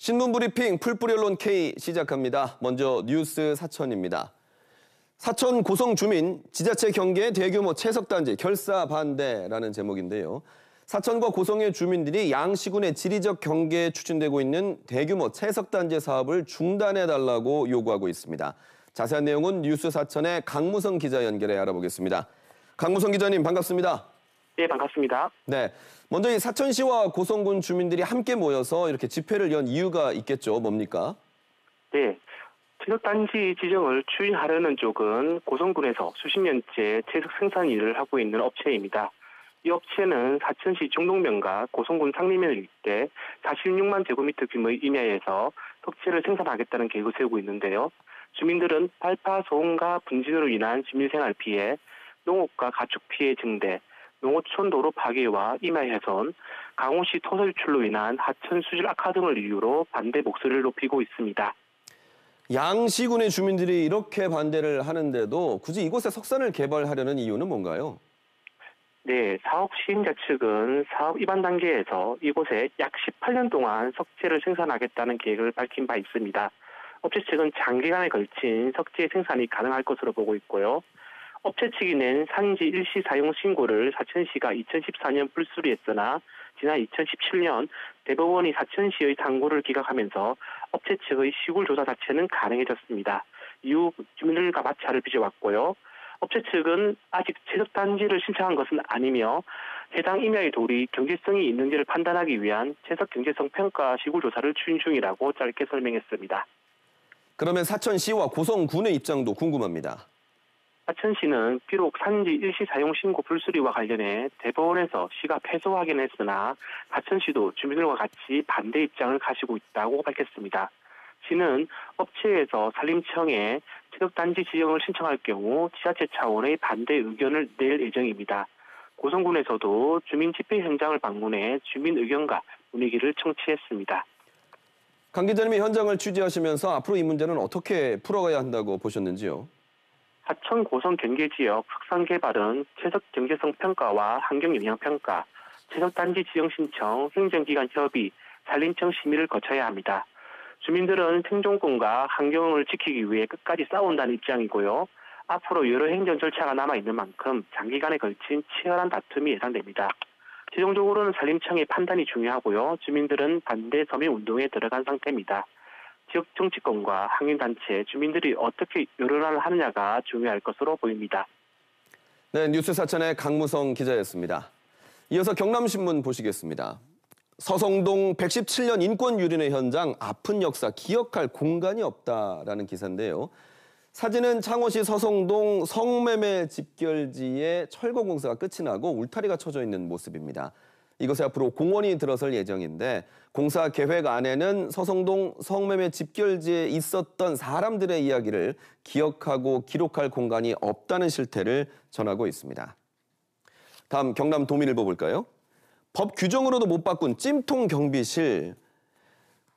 신문브리핑 풀뿌리 언론 K 시작합니다. 먼저 뉴스 사천입니다. 사천 고성 주민 지자체 경계 대규모 채석단지 결사 반대라는 제목인데요. 사천과 고성의 주민들이 양시군의 지리적 경계에 추진되고 있는 대규모 채석단지 사업을 중단해달라고 요구하고 있습니다. 자세한 내용은 뉴스 사천의 강무성 기자 연결해 알아보겠습니다. 강무성 기자님 반갑습니다. 네, 반갑습니다. 네, 먼저 이 사천시와 고성군 주민들이 함께 모여서 이렇게 집회를 연 이유가 있겠죠. 뭡니까? 네, 채석단지 지정을 추진하려는 쪽은 고성군에서 수십 년째 채석 생산 일을 하고 있는 업체입니다. 이 업체는 사천시 정동면과 고성군 상림면을 잇대 46만 제곱미터 규모의 임야에서 석재를 생산하겠다는 계획을 세우고 있는데요. 주민들은 발파, 소음과 분진으로 인한 시민생활 피해, 농업과 가축 피해 증대, 농어촌 도로 파괴와 임야 훼손, 강원시 토서 유출로 인한 하천 수질 악화 등을 이유로 반대 목소리를 높이고 있습니다. 양시군의 주민들이 이렇게 반대를 하는데도 굳이 이곳에 석산을 개발하려는 이유는 뭔가요? 네, 사업 시행자 측은 사업 입안 단계에서 이곳에 약 18년 동안 석재를 생산하겠다는 계획을 밝힌 바 있습니다. 업체 측은 장기간에 걸친 석재 생산이 가능할 것으로 보고 있고요. 업체 측이 낸 산지 일시 사용 신고를 사천시가 2014년 불수리했으나 지난 2017년 대법원이 사천시의 상고를 기각하면서 업체 측의 시굴 조사 자체는 가능해졌습니다. 이후 주민들과 마찰을 빚어왔고요. 업체 측은 아직 채석단지를 신청한 것은 아니며 해당 임야의 돌이 경제성이 있는지를 판단하기 위한 채석 경제성 평가 시굴 조사를 추진 중이라고 짧게 설명했습니다. 그러면 사천시와 고성군의 입장도 궁금합니다. 사천시는 비록 산지 일시 사용 신고 불수리와 관련해 대법원에서 시가 패소 확인했으나 사천시도 주민들과 같이 반대 입장을 가지고 있다고 밝혔습니다. 시는 업체에서 산림청에 채석단지 지정을 신청할 경우 지자체 차원의 반대 의견을 낼 예정입니다. 고성군에서도 주민 집회 현장을 방문해 주민 의견과 분위기를 청취했습니다. 강 기자님이 현장을 취재하시면서 앞으로 이 문제는 어떻게 풀어가야 한다고 보셨는지요? 사천 고성 경계지역 석산 개발은 채석 경제성 평가와 환경 영향 평가, 채석단지 지정 신청, 행정기관 협의, 산림청 심의를 거쳐야 합니다. 주민들은 생존권과 환경을 지키기 위해 끝까지 싸운다는 입장이고요. 앞으로 여러 행정 절차가 남아있는 만큼 장기간에 걸친 치열한 다툼이 예상됩니다. 최종적으로는 산림청의 판단이 중요하고요. 주민들은 반대 서명 운동에 들어간 상태입니다. 지역 정치권과 환경단체, 주민들이 어떻게 여론을 하느냐가 중요할 것으로 보입니다. 네, 뉴스 사천의 강무성 기자였습니다. 이어서 경남신문 보시겠습니다. 서성동 117년 인권 유린의 현장, 아픈 역사 기억할 공간이 없다라는 기사인데요. 사진은 창원시 서성동 성매매 집결지에 철거 공사가 끝이 나고 울타리가 쳐져 있는 모습입니다. 이곳에 앞으로 공원이 들어설 예정인데 공사 계획 안에는 서성동 성매매 집결지에 있었던 사람들의 이야기를 기억하고 기록할 공간이 없다는 실태를 전하고 있습니다. 다음 경남 도민일보 볼까요? 법 규정으로도 못 바꾼 찜통 경비실.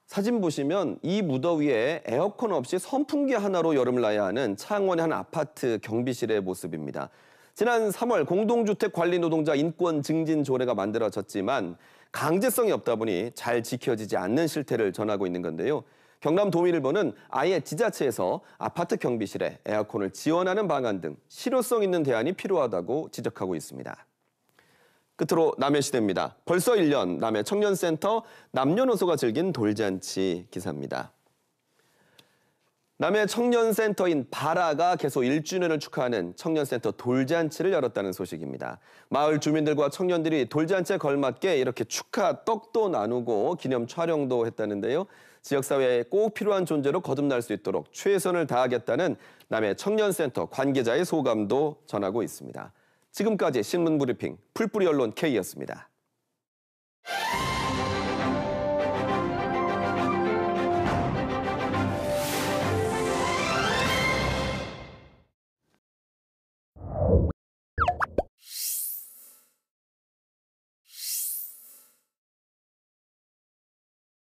사진 보시면 이 무더위에 에어컨 없이 선풍기 하나로 여름을 나야 하는 창원의 한 아파트 경비실의 모습입니다. 지난 3월 공동주택 관리 노동자 인권 증진 조례가 만들어졌지만 강제성이 없다 보니 잘 지켜지지 않는 실태를 전하고 있는 건데요. 경남 도민일보는 아예 지자체에서 아파트 경비실에 에어컨을 지원하는 방안 등 실효성 있는 대안이 필요하다고 지적하고 있습니다. 끝으로 남해시대입니다. 벌써 1년 남해 청년센터 남녀노소가 즐긴 돌잔치 기사입니다. 남해 청년센터인 바라가 개소 1주년을 축하하는 청년센터 돌잔치를 열었다는 소식입니다. 마을 주민들과 청년들이 돌잔치에 걸맞게 이렇게 축하 떡도 나누고 기념 촬영도 했다는데요. 지역사회에 꼭 필요한 존재로 거듭날 수 있도록 최선을 다하겠다는 남해 청년센터 관계자의 소감도 전하고 있습니다. 지금까지 신문브리핑 풀뿌리 언론 K였습니다.